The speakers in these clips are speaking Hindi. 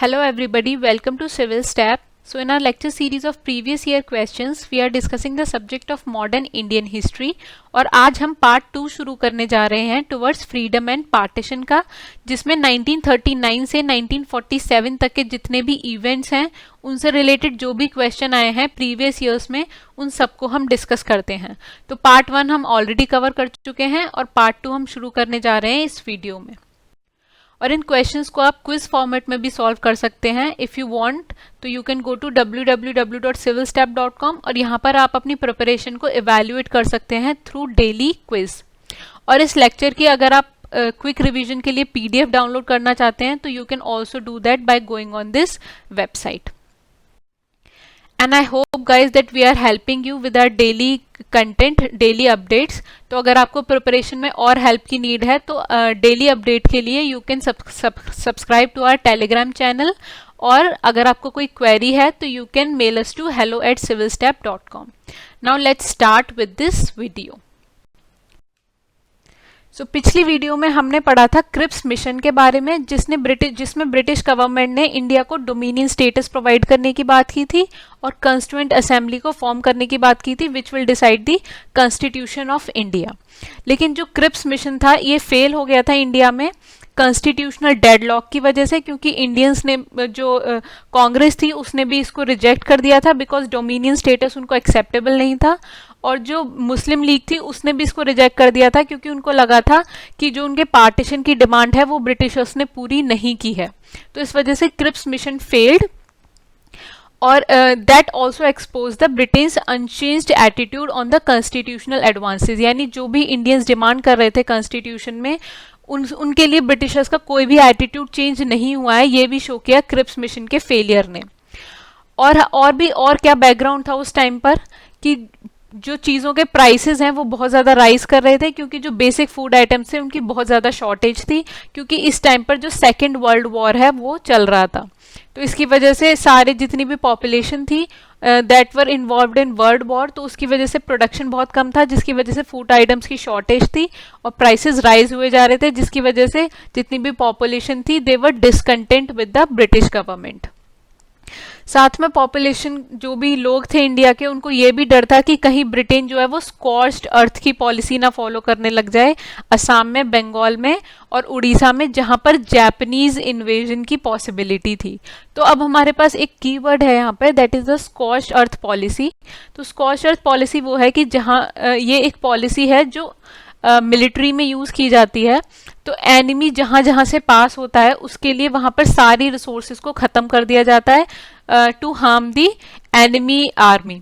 Hello everybody, welcome to Civil Step. So in our lecture series of previous year questions, we are discussing the subject of modern Indian history और आज हम पार्ट 2 शुरू करने जा रहे हैं टुवर्ड्स फ्रीडम एंड पार्टीशन का, जिसमें 1939 से 1947 तक के जितने भी इवेंट्स हैं उनसे रिलेटेड जो भी क्वेश्चन आए हैं प्रीवियस ईयर्स में उन सबको हम डिस्कस करते हैं। तो पार्ट 1 हम ऑलरेडी कवर कर चुके हैं और पार्ट 2 हम शुरू करने जा रहे हैं इस वीडियो में। और इन क्वेश्चंस को आप क्विज फॉर्मेट में भी सॉल्व कर सकते हैं। इफ़ यू वांट तो you can go to www.civilstep.com और यहाँ पर आप अपनी प्रिपरेशन को इवेल्युएट कर सकते हैं थ्रू डेली क्विज। और इस लेक्चर की अगर आप क्विक रिवीजन के लिए PDF डाउनलोड करना चाहते हैं तो you can also do that by going on this website. And I hope guys that we are helping you with our daily content, daily updates. तो अगर आपको प्रिपरेशन में और हेल्प की नीड है तो डेली अपडेट के लिए you can subscribe to our Telegram channel, और अगर आपको कोई क्वेरी है तो you can mail us to hello@civilstep.com। Now let's start with this video. So पिछली वीडियो में हमने पढ़ा था क्रिप्स मिशन के बारे में, जिसमें ब्रिटिश गवर्नमेंट ने इंडिया को डोमिनियन स्टेटस प्रोवाइड करने की बात की थी और कॉन्स्टिट्यूएंट असेंबली को फॉर्म करने की बात की थी which will decide the constitution of India. लेकिन जो क्रिप्स मिशन था ये फेल हो गया था इंडिया में कॉन्स्टिट्यूशनल डेडलॉक की वजह से, क्योंकि इंडियंस ने जो कांग्रेस थी उसने भी इसको रिजेक्ट कर दिया था बिकॉज डोमिनियन स्टेटस उनको एक्सेप्टेबल नहीं था, और जो मुस्लिम लीग थी उसने भी इसको रिजेक्ट कर दिया था क्योंकि उनको लगा था कि जो उनके पार्टीशन की डिमांड है वो ब्रिटिशर्स ने पूरी नहीं की है। तो इस वजह से क्रिप्स मिशन फेल्ड और that also expose the Britain's unchanged attitude on the constitutional advances, यानी जो भी इंडियंस डिमांड कर रहे थे कॉन्स्टिट्यूशन में उनके लिए ब्रिटिशर्स का कोई भी एटीट्यूड चेंज नहीं हुआ है। ये भी शो किया क्रिप्स मिशन के फेलियर ने। और क्या बैकग्राउंड था उस टाइम पर कि जो चीज़ों के प्राइसेस हैं वो बहुत ज़्यादा राइज कर रहे थे, क्योंकि जो बेसिक फूड आइटम्स थे उनकी बहुत ज़्यादा शॉर्टेज थी, क्योंकि इस टाइम पर जो सेकेंड वर्ल्ड वॉर है वो चल रहा था। तो इसकी वजह से सारे जितनी भी पॉपुलेशन थी that were involved in world war, तो उसकी वजह से प्रोडक्शन बहुत कम था, जिसकी वजह से फूड आइटम्स की शॉर्टेज थी और प्राइसेस राइज हुए जा रहे थे, जिसकी वजह से जितनी भी पॉपुलेशन थी they were discontent with the British government. साथ में पॉपुलेशन जो भी लोग थे इंडिया के उनको ये भी डर था कि कहीं ब्रिटेन जो है वो स्कॉर्च्ड अर्थ की पॉलिसी ना फॉलो करने लग जाए असम में, बंगाल में और उड़ीसा में, जहां पर जापानीज इन्वेजन की पॉसिबिलिटी थी। तो अब हमारे पास एक कीवर्ड है यहाँ पे, that is the scorched earth policy. तो स्कॉर्च्ड अर्थ पॉलिसी वो है कि जहाँ ये एक पॉलिसी है जो मिलिट्री में यूज की जाती है। तो एनिमी जहां जहां से पास होता है उसके लिए वहां पर सारी रिसोर्सेज को खत्म कर दिया जाता है to harm the enemy army.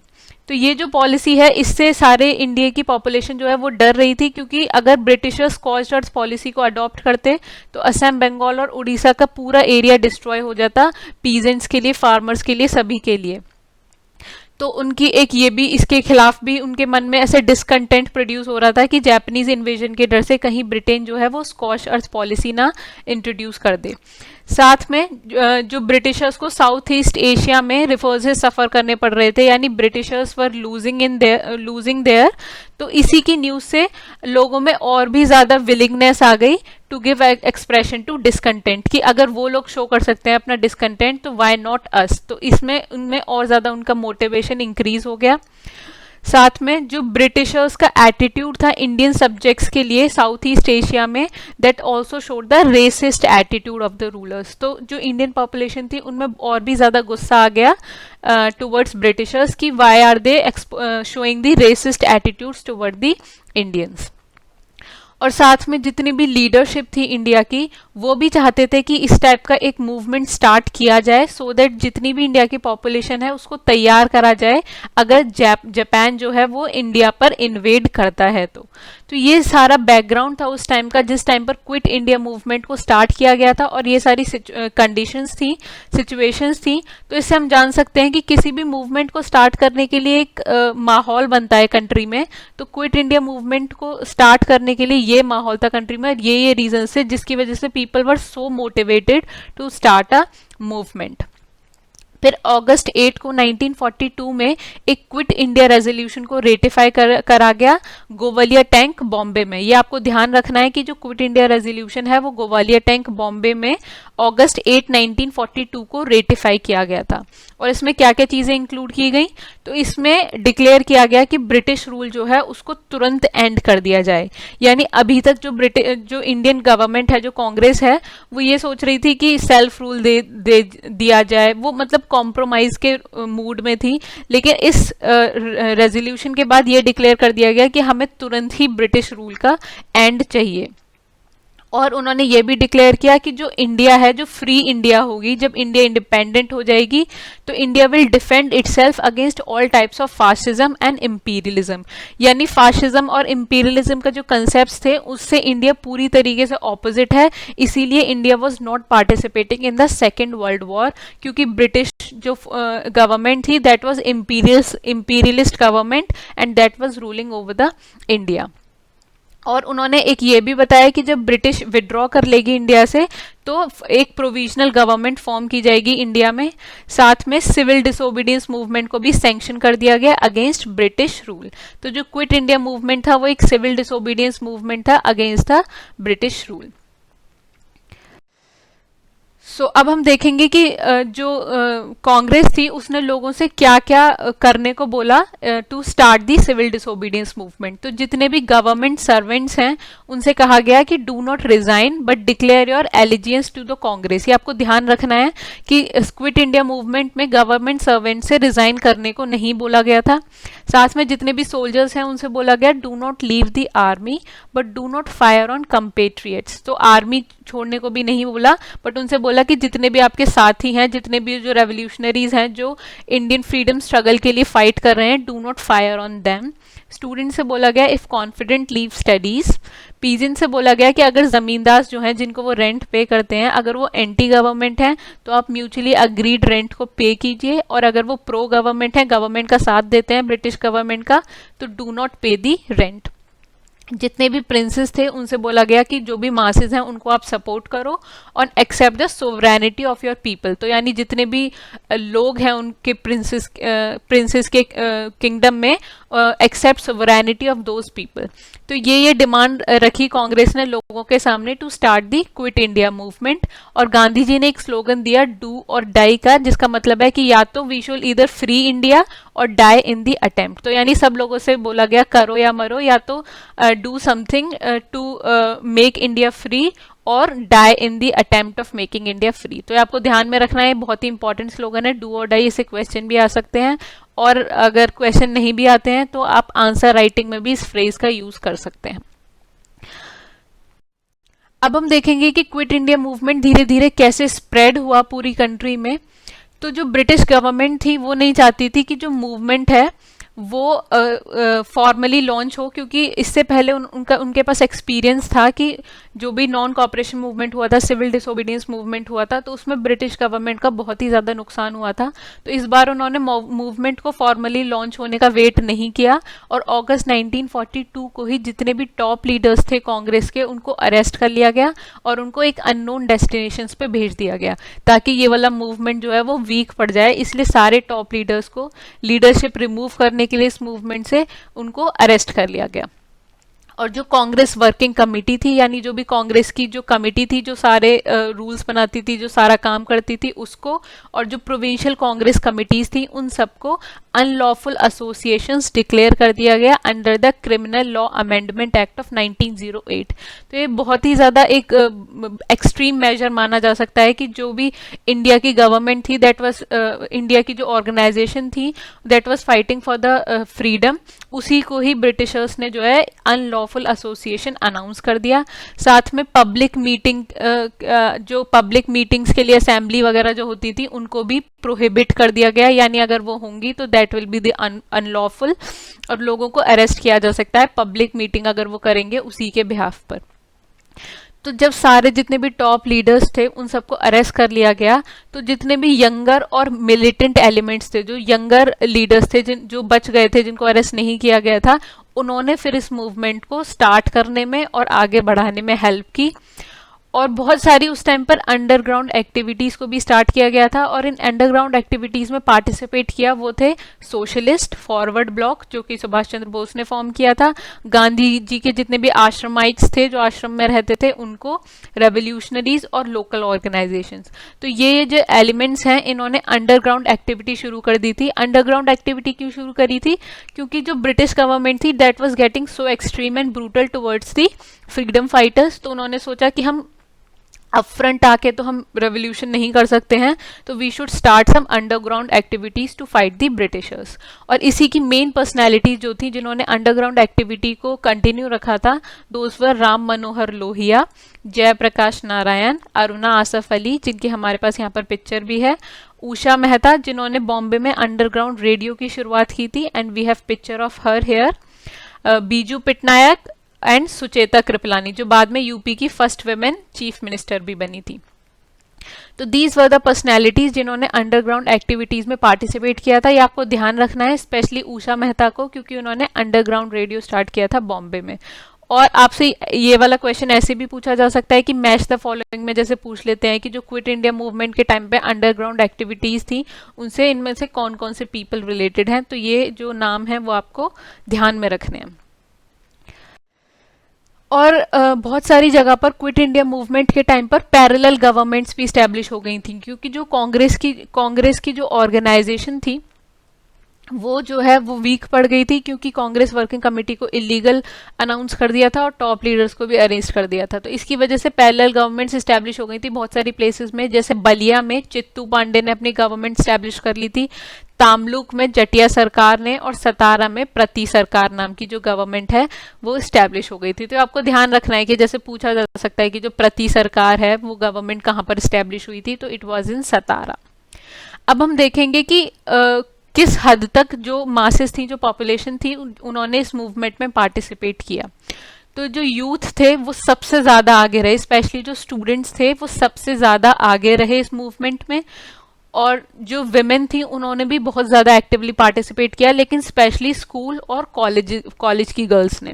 तो ये जो पॉलिसी है इससे सारे इंडिया की पॉपुलेशन जो है वो डर रही थी, क्योंकि अगर ब्रिटिशर्स स्कॉर्च्ड अर्थ पॉलिसी को अडॉप्ट करते तो असम, बंगाल और उड़ीसा का पूरा एरिया डिस्ट्रॉय हो जाता, पीजेंट्स के लिए, फार्मर्स के लिए, सभी के लिए। तो उनकी एक ये भी, इसके खिलाफ भी उनके मन में ऐसे डिसकंटेंट प्रोड्यूस हो रहा था कि जापानीज इन्वेजन के डर से कहीं ब्रिटेन जो है वो स्कॉच अर्थ पॉलिसी ना इंट्रोड्यूस कर दे। साथ में जो ब्रिटिशर्स को साउथ ईस्ट एशिया में रिवर्सेस सफ़र करने पड़ रहे थे, यानी ब्रिटिशर्स वर लूजिंग देयर। तो इसी की न्यूज़ से लोगों में और भी ज़्यादा विलिंगनेस आ गई to give expression to discontent, कि अगर वो लोग शो कर सकते हैं अपना डिसकंटेंट तो वाई नॉट अस। तो इसमें उनमें और ज़्यादा उनका मोटिवेशन इंक्रीज हो गया। साथ में जो ब्रिटिशर्स का एटीट्यूड था इंडियन सब्जेक्ट्स के लिए साउथ ईस्ट एशिया में, that also showed the racist attitude of the rulers. तो जो इंडियन पॉपुलेशन थी उनमें और भी ज़्यादा गुस्सा आ गया टुवर्ड्स ब्रिटिशर्स कि why are they showing the racist attitudes toward the Indians. और साथ में जितनी भी लीडरशिप थी इंडिया की वो भी चाहते थे कि इस टाइप का एक मूवमेंट स्टार्ट किया जाए, सो दैट जितनी भी इंडिया की पॉपुलेशन है उसको तैयार करा जाए अगर जापान जो है वो इंडिया पर इन्वेड करता है। तो ये सारा बैकग्राउंड था उस टाइम का, जिस टाइम पर क्विट इंडिया मूवमेंट को स्टार्ट किया गया था, और ये सारी कंडीशंस थी, सिचुएशंस थी। तो इससे हम जान सकते हैं कि किसी भी मूवमेंट को स्टार्ट करने के लिए एक माहौल बनता है कंट्री में। तो क्विट इंडिया मूवमेंट को स्टार्ट करने के लिए ये माहौल था कंट्री में, ये रीजन से जिसकी वजह से people were so motivated to start a movement. फिर अगस्त 8 को 1942 में एक क्विट इंडिया रेजोल्यूशन को रेटिफाई करा गया गोवालिया टैंक बॉम्बे में। ये आपको ध्यान रखना है कि जो क्विट इंडिया रेजोल्यूशन है वो गोवालिया टैंक बॉम्बे में अगस्त 8 1942 को रेटिफाई किया गया था। और इसमें क्या क्या चीजें इंक्लूड की गई, तो इसमें डिक्लेयर किया गया कि ब्रिटिश रूल जो है उसको तुरंत एंड कर दिया जाए। यानी अभी तक जो इंडियन गवर्नमेंट है, जो कांग्रेस है, वो ये सोच रही थी कि सेल्फ रूल दे दिया जाए, वो मतलब कॉम्प्रोमाइज के मूड में थी। लेकिन इस रेजोल्यूशन के बाद ये डिक्लेयर कर दिया गया कि हमें तुरंत ही ब्रिटिश रूल का एंड चाहिए। और उन्होंने ये भी डिक्लेयर किया कि जो इंडिया है, जो फ्री इंडिया होगी, जब इंडिया इंडिपेंडेंट हो जाएगी, तो India will defend itself against all types of fascism and imperialism. यानी फासिज्म और इंपीरियलिज्म का जो कंसेप्ट थे उससे इंडिया पूरी तरीके से ऑपोजिट है। इसीलिए India was not participating in the second world war, क्योंकि ब्रिटिश जो गवर्नमेंट थी that was imperialist government and that was ruling over the India. और उन्होंने एक ये भी बताया कि जब ब्रिटिश विड्रॉ कर लेगी इंडिया से तो एक प्रोविजनल गवर्नमेंट फॉर्म की जाएगी इंडिया में। साथ में सिविल डिसोबीडियंस मूवमेंट को भी सैंक्शन कर दिया गया अगेंस्ट ब्रिटिश रूल। तो जो क्विट इंडिया मूवमेंट था वो एक सिविल डिसोबीडियंस मूवमेंट था अगेंस्ट द ब्रिटिश रूल। अब हम देखेंगे कि जो कांग्रेस थी उसने लोगों से क्या क्या करने को बोला to start the civil disobedience movement. तो जितने भी गवर्नमेंट सर्वेंट्स हैं उनसे कहा गया कि do not resign but declare your allegiance to the Congress. ये आपको ध्यान रखना है कि क्विट इंडिया मूवमेंट में गवर्नमेंट सर्वेंट से रिजाइन करने को नहीं बोला गया था। साथ में जितने भी सोल्जर्स हैं उनसे बोला गया do not leave the army but do not fire on compatriots. तो आर्मी छोड़ने को भी नहीं बोला, बट उनसे बोला कि जितने भी आपके साथी हैं, जितने भी जो रेवोल्यूशनरीज हैं, जो इंडियन फ्रीडम स्ट्रगल के लिए फाइट कर रहे हैं, do not fire on them. Student से बोला गया if confident leave studies. Peasant से बोला गया कि अगर जमींदार जो हैं जिनको वो रेंट पे करते हैं, अगर वो एंटी गवर्नमेंट हैं तो आप म्यूचुअली अग्रीड रेंट को पे कीजिए, और अगर वो प्रो गवर्नमेंट है, गवर्नमेंट का साथ देते हैं, ब्रिटिश गवर्नमेंट का, तो डू नॉट पे दी रेंट। जितने भी प्रिंसेस थे उनसे बोला गया कि जो भी मासेस हैं उनको आप सपोर्ट करो और accept the sovereignty of your people. तो यानी जितने भी लोग हैं उनके प्रिंसेस के किंगडम में accept sovereignty of those people. तो ये डिमांड रखी कांग्रेस ने लोगों के सामने to start the Quit India movement. और गांधी जी ने एक स्लोगन दिया डू और डाई का, जिसका मतलब है कि या तो we should either free India और डाई इन दी अटेम्प्ट। तो यानी सब लोगों से बोला गया करो या मरो, या तो do something to make India free और die in the attempt of making India free. तो आपको ध्यान में रखना है, बहुत ही इंपॉर्टेंट स्लोगन है डू और डाई। इसे क्वेश्चन भी आ सकते हैं, और अगर क्वेश्चन नहीं भी आते हैं तो आप आंसर राइटिंग में भी इस फ्रेज का यूज कर सकते हैं। अब हम देखेंगे कि क्विट इंडिया मूवमेंट धीरे धीरे कैसे स्प्रेड हुआ पूरी कंट्री में। तो जो ब्रिटिश गवर्नमेंट थी वो नहीं चाहती थी कि जो मूवमेंट है वो फॉर्मली लॉन्च हो, क्योंकि इससे पहले उनके पास एक्सपीरियंस था कि जो भी नॉन कॉपरेशन मूवमेंट हुआ था, सिविल डिसोबीडियंस मूवमेंट हुआ था, तो उसमें ब्रिटिश गवर्नमेंट का बहुत ही ज़्यादा नुकसान हुआ था। तो इस बार उन्होंने मूवमेंट को फॉर्मली लॉन्च होने का वेट नहीं किया, और अगस्त 1942 को ही जितने भी टॉप लीडर्स थे कांग्रेस के उनको अरेस्ट कर लिया गया और उनको एक अननोन डेस्टिनेशंस पे भेज दिया गया, ताकि ये वाला मूवमेंट जो है वो वीक पड़ जाए। इसलिए सारे टॉप लीडर्स को लीडरशिप रिमूव करने के लिए इस मूवमेंट से उनको अरेस्ट कर लिया गया। और जो कांग्रेस वर्किंग कमेटी थी, यानी जो भी कांग्रेस की जो कमेटी थी जो सारे रूल्स बनाती थी, जो सारा काम करती थी, उसको, और जो प्रोविंशियल कांग्रेस कमिटीज थी उन सबको अनलॉफुल एसोसिएशंस डिक्लेयर कर दिया गया under the criminal law amendment act of 1908। तो ये बहुत ही ज़्यादा एक एक्सट्रीम मेजर माना जा सकता है कि जो भी इंडिया की गवर्नमेंट थी, दैट वाज इंडिया की जो ऑर्गेनाइजेशन थी that was fighting for the freedom, उसी को ही ब्रिटिशर्स ने जो है अनलॉफुल एसोसिएशन अनाउंस कर दिया। साथ में पब्लिक मीटिंग, जो पब्लिक मीटिंग्स के लिए असेंबली वगैरह जो होती थी उनको भी प्रोहिबिट कर दिया गया, यानी अगर वो होंगी तो that will be the unlawful, और लोगों को अरेस्ट किया जा सकता है पब्लिक मीटिंग अगर वो करेंगे उसी के बिहाफ पर। तो जब सारे जितने भी टॉप लीडर्स थे उन सबको अरेस्ट कर लिया गया, तो जितने भी यंगर और मिलिटेंट एलिमेंट्स थे, जो यंगर लीडर्स थे जो बच गए थे, जिनको अरेस्ट नहीं किया गया था, उन्होंने फिर इस मूवमेंट को स्टार्ट करने में और आगे बढ़ाने में हेल्प की। और बहुत सारी उस टाइम पर अंडरग्राउंड एक्टिविटीज़ को भी स्टार्ट किया गया था, और इन अंडरग्राउंड एक्टिविटीज़ में पार्टिसिपेट किया वो थे सोशलिस्ट फॉरवर्ड ब्लॉक, जो कि सुभाष चंद्र बोस ने फॉर्म किया था, गांधी जी के जितने भी आश्रमाइट्स थे जो आश्रम में रहते थे उनको, रेवोल्यूशनरीज और लोकल ऑर्गेनाइजेशंस। तो ये जो एलिमेंट्स हैं इन्होंने अंडरग्राउंड एक्टिविटी शुरू कर दी थी। अंडरग्राउंड एक्टिविटी क्यों शुरू करी थी? क्योंकि जो ब्रिटिश गवर्नमेंट थी that was getting so extreme and brutal towards the freedom fighters. तो उन्होंने सोचा कि हम अपफ्रंट आके तो हम रेवोल्यूशन नहीं कर सकते हैं, तो we should start some underground activities to fight the Britishers. और इसी की मेन पर्सनैलिटी जो थी जिन्होंने अंडरग्राउंड एक्टिविटी को कंटिन्यू रखा था, दोज वर राम मनोहर लोहिया, जयप्रकाश नारायण, अरुणा आसफ अली, जिनकी हमारे पास यहाँ पर पिक्चर भी है, उषा मेहता जिन्होंने बॉम्बे में अंडरग्राउंड रेडियो की शुरुआत की थी, and we have picture of her here, Biju Patnaik and Sucheta Kripalani जो बाद में यूपी की फर्स्ट वुमेन चीफ मिनिस्टर भी बनी थी। तो दीज वर द पर्सनैलिटीज जिन्होंने अंडरग्राउंड एक्टिविटीज में पार्टिसिपेट किया था। ये आपको ध्यान रखना है, स्पेशली उषा मेहता को, क्योंकि उन्होंने अंडरग्राउंड रेडियो स्टार्ट किया था बॉम्बे में। और आपसे ये वाला क्वेश्चन ऐसे भी पूछा जा सकता है कि मैच द फॉलोइंग में जैसे पूछ लेते हैं कि जो क्विट इंडिया मूवमेंट के टाइम पे अंडरग्राउंड एक्टिविटीज थी उनसे इनमें से कौन कौन से पीपल रिलेटेड हैं। तो ये जो नाम है वो आपको ध्यान में रखने हैं। और बहुत सारी जगह पर क्विट इंडिया मूवमेंट के टाइम पर पैरेलल गवर्नमेंट्स भी इस्टेब्लिश हो गई थी, क्योंकि जो कांग्रेस की जो ऑर्गेनाइजेशन थी वो जो है वो वीक पड़ गई थी, क्योंकि कांग्रेस वर्किंग कमेटी को इलीगल अनाउंस कर दिया था और टॉप लीडर्स को भी अरेस्ट कर दिया था। तो इसकी वजह से पैरेलल गवर्नमेंट्स इस्टेब्लिश हो गई थी बहुत सारी प्लेसेस में, जैसे बलिया में चित्तू पांडे ने अपनी गवर्नमेंट इस्टेब्लिश कर ली थी, तामलुक में जटिया सरकार ने, और सतारा में प्रति सरकार नाम की जो गवर्नमेंट है वो इस्टेब्लिश हो गई थी। तो आपको ध्यान रखना है कि जैसे पूछा जा सकता है कि जो प्रति सरकार है वो गवर्नमेंट कहाँ पर इस्टेब्लिश हुई थी, तो इट वॉज इन सतारा। अब हम देखेंगे कि किस हद तक जो मासेस थी, जो पॉपुलेशन थी, उन्होंने इस मूवमेंट में पार्टिसिपेट किया। तो जो यूथ थे वो सबसे ज़्यादा आगे रहे, स्पेशली जो स्टूडेंट्स थे वो सबसे ज़्यादा आगे रहे इस मूवमेंट में, और जो विमेन थी उन्होंने भी बहुत ज़्यादा एक्टिवली पार्टिसिपेट किया, लेकिन स्पेशली स्कूल और कॉलेज की गर्ल्स ने।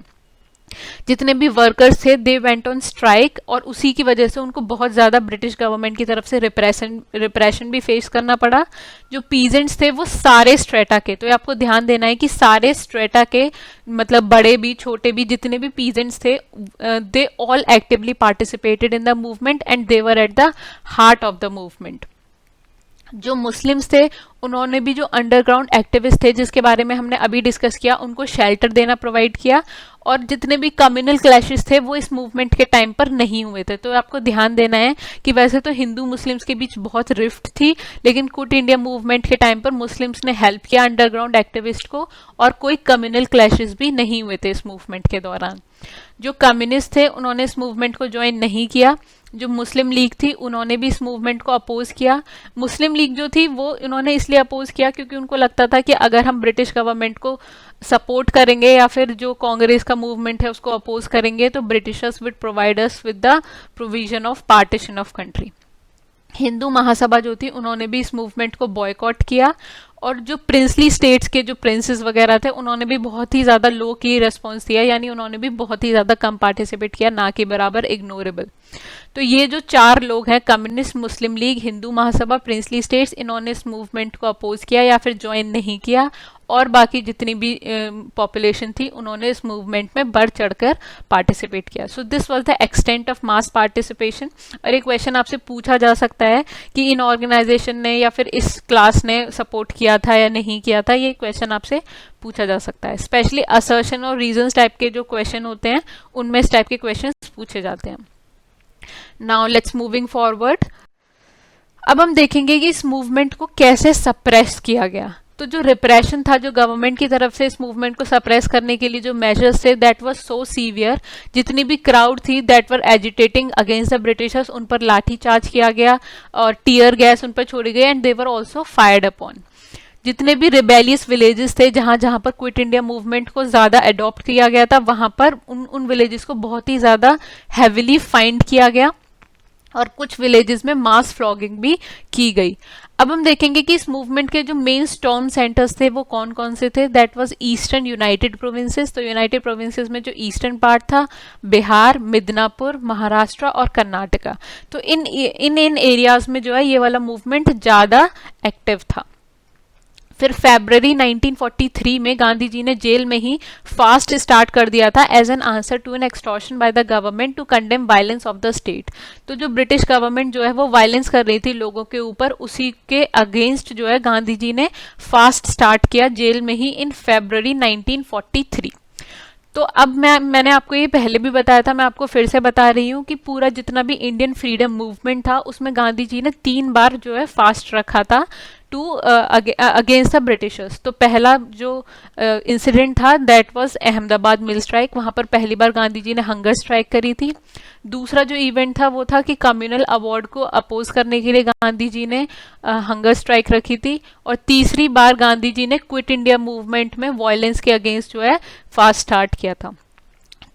जितने भी वर्कर्स थे दे वेंट ऑन स्ट्राइक, और उसी की वजह से उनको बहुत ज़्यादा ब्रिटिश गवर्नमेंट की तरफ से रिप्रेशन भी फेस करना पड़ा। जो पीजेंट्स थे वो सारे स्ट्रेटा के, तो ये आपको ध्यान देना है कि सारे स्ट्रेटा के, मतलब बड़े भी छोटे भी जितने भी पीजेंट्स थे, they all actively participated in the movement and they were at the heart of the movement. जो मुस्लिम्स थे उन्होंने भी, जो अंडरग्राउंड एक्टिविस्ट थे जिसके बारे में हमने अभी डिस्कस किया, उनको शेल्टर देना प्रोवाइड किया, और जितने भी कम्युनल क्लैशेस थे वो इस मूवमेंट के टाइम पर नहीं हुए थे। तो आपको ध्यान देना है कि वैसे तो हिंदू मुस्लिम्स के बीच बहुत रिफ्ट थी, लेकिन क्विट इंडिया मूवमेंट के टाइम पर मुस्लिम्स ने हेल्प किया अंडरग्राउंड एक्टिविस्ट को, और कोई कम्युनल क्लैशेस भी नहीं हुए थे इस मूवमेंट के दौरान। जो कम्युनिस्ट थे उन्होंने इस मूवमेंट को ज्वाइन नहीं किया। जो मुस्लिम लीग थी उन्होंने भी इस मूवमेंट को अपोज किया। मुस्लिम लीग जो थी वो इन्होंने इसलिए अपोज किया क्योंकि उनको लगता था कि अगर हम ब्रिटिश गवर्नमेंट को सपोर्ट करेंगे या फिर जो कांग्रेस का मूवमेंट है उसको अपोज करेंगे तो Britishers would provide us with the provision of partition of country. Hindu Mahasabha जो थी उन्होंने भी इस मूवमेंट को बॉयकॉट किया, और जो प्रिंसली स्टेट्स के जो प्रिंसेस वगैरह थे उन्होंने भी बहुत ही ज़्यादा लो की रिस्पॉन्स दिया, यानी उन्होंने भी बहुत ही ज़्यादा कम पार्टिसिपेट किया, ना कि बराबर इग्नोरेबल। तो ये जो चार लोग हैं, कम्युनिस्ट, मुस्लिम league, Hindu Mahasabha, princely states, इन्होंने इस मूवमेंट को अपोज किया या फिर ज्वाइन नहीं किया, और बाकी जितनी भी पॉपुलेशन थी उन्होंने इस मूवमेंट में बढ़ चढ़कर पार्टिसिपेट किया। So this was the extent of mass participation. और एक क्वेश्चन आपसे पूछा जा सकता है कि इन ऑर्गेनाइजेशन ने या फिर इस क्लास ने सपोर्ट किया था या नहीं किया था, ये क्वेश्चन आपसे पूछा जा सकता है। स्पेशली असर्शन और रीजंस टाइप के जो क्वेश्चन होते हैं उनमें इस टाइप के क्वेश्चन पूछे जाते हैं। Now let's moving forward. अब हम देखेंगे कि इस मूवमेंट को कैसे सप्रेस किया गया। तो जो रिप्रेशन था जो गवर्नमेंट की तरफ से इस मूवमेंट को सप्रेस करने के लिए जो मेजर्स थे दैट वाज सो सीवियर, जितनी भी क्राउड थी that were agitating against the Britishers, उन पर लाठी चार्ज किया गया और टीयर गैस उन पर छोड़ी गई, and they were also fired upon. जितने भी रिबेलियस विलेजेस थे जहां जहां पर क्विट इंडिया मूवमेंट को ज़्यादा अडॉप्ट किया गया था वहां पर उन विलेजेस को बहुत ही ज़्यादा हैविली फाइंड किया गया, और कुछ विलेजेस में मास फ्लॉगिंग भी की गई। अब हम देखेंगे कि इस मूवमेंट के जो मेन स्टॉर्म सेंटर्स थे वो कौन कौन से थे। That was eastern United provinces. तो यूनाइटेड प्रोविंसेस में जो ईस्टर्न पार्ट था, बिहार, मिदनापुर, महाराष्ट्र और कर्नाटका, तो इन एरियाज में जो है ये वाला मूवमेंट ज़्यादा एक्टिव था। फिर फरवरी 1943 में गांधी जी ने जेल में ही फास्ट स्टार्ट कर दिया था as an answer to an extortion by the government to condemn violence of the state. तो जो ब्रिटिश गवर्नमेंट जो है वो वायलेंस कर रही थी लोगों के ऊपर, उसी के अगेंस्ट जो है गांधी जी ने फास्ट स्टार्ट किया जेल में ही इन फरवरी 1943। तो अब मैंने आपको ये पहले भी बताया था, मैं आपको फिर से बता रही हूँ कि पूरा जितना भी इंडियन फ्रीडम मूवमेंट था उसमें गांधी जी ने 3 बार जो है फास्ट रखा था टू अगेंस्ट द ब्रिटिशर्स। तो पहला जो इंसिडेंट था that was Ahmedabad mill strike, वहाँ पर पहली बार गांधी जी ने हंगर स्ट्राइक करी थी। दूसरा जो इवेंट था वो था कि कम्युनल अवार्ड को अपोज करने के लिए गांधी जी ने हंगर स्ट्राइक रखी थी। और तीसरी बार गांधी जी ने क्विट इंडिया मूवमेंट में वायलेंस के अगेंस्ट जो है फास्ट स्टार्ट किया था।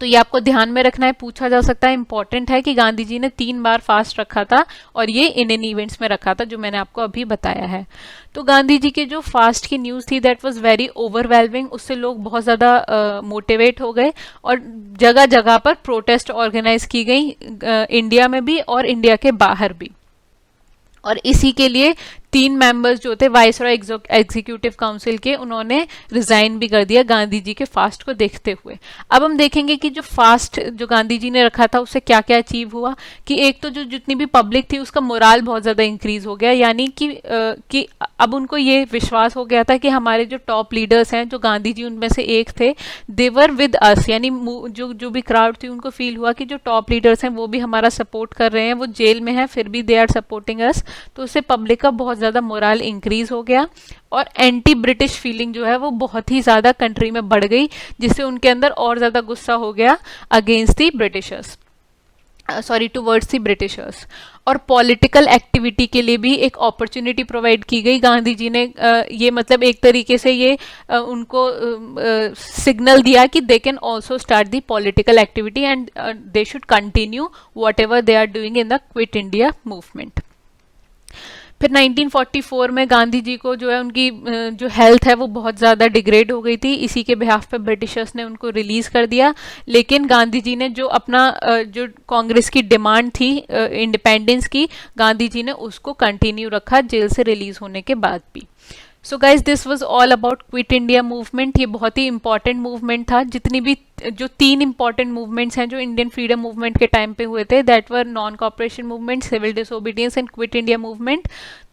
तो ये आपको ध्यान में रखना है, पूछा जा सकता है, इंपॉर्टेंट है कि गांधी जी ने 3 बार फास्ट रखा था और ये इन इवेंट्स में रखा था जो मैंने आपको अभी बताया है। तो गांधी जी के जो फास्ट की न्यूज़ थी दैट वाज वेरी ओवरवेलमिंग, उससे लोग बहुत ज़्यादा मोटिवेट हो गए और जगह जगह पर प्रोटेस्ट ऑर्गेनाइज की गई, इंडिया में भी और इंडिया के बाहर भी। और इसी के लिए 3 मेंबर्स जो थे वाइसरॉय एग्जीक्यूटिव काउंसिल के, उन्होंने रिजाइन भी कर दिया गांधी जी के फास्ट को देखते हुए। अब हम देखेंगे कि जो फास्ट जो गांधी जी ने रखा था उससे क्या क्या अचीव हुआ। कि एक तो जो जितनी भी पब्लिक थी उसका मोराल बहुत ज़्यादा इंक्रीज हो गया, यानी कि अब उनको ये विश्वास हो गया था कि हमारे जो टॉप लीडर्स हैं, जो गांधी जी उनमें से एक थे, देवर विद अस, यानी जो भी क्राउड थी उनको फील हुआ कि जो टॉप लीडर्स हैं वो भी हमारा सपोर्ट कर रहे हैं, वो जेल में हैं फिर भी दे आर सपोर्टिंग अस। तो उससे पब्लिक का बहुत ज़्यादा मोरल इंक्रीज हो गया और एंटी ब्रिटिश फीलिंग जो है वो बहुत ही ज़्यादा कंट्री में बढ़ गई, जिससे उनके अंदर और ज़्यादा गुस्सा हो गया against the Britishers, sorry towards the Britishers. और पॉलिटिकल एक्टिविटी के लिए भी एक अपॉर्चुनिटी प्रोवाइड की गई। गांधी जी ने ये मतलब एक तरीके से ये उनको सिग्नल दिया कि they can also start the political activity and they should continue whatever they are doing in the Quit India movement. फिर 1944 में गांधी जी को जो है उनकी जो हेल्थ है वो बहुत ज़्यादा डिग्रेड हो गई थी, इसी के बिहाफ पे ब्रिटिशर्स ने उनको रिलीज़ कर दिया। लेकिन गांधी जी ने जो अपना जो कांग्रेस की डिमांड थी इंडिपेंडेंस की, गांधी जी ने उसको कंटिन्यू रखा जेल से रिलीज़ होने के बाद भी। So guys this was all about quit India movement. ये बहुत ही इंपॉर्टेंट मूवमेंट था। जितनी भी जो 3 इंपॉर्टेंट मूवमेंट्स हैं जो इंडियन फ्रीडम मूवमेंट के टाइम पे हुए थे, that were non cooperation movement, civil disobedience and Quit India movement.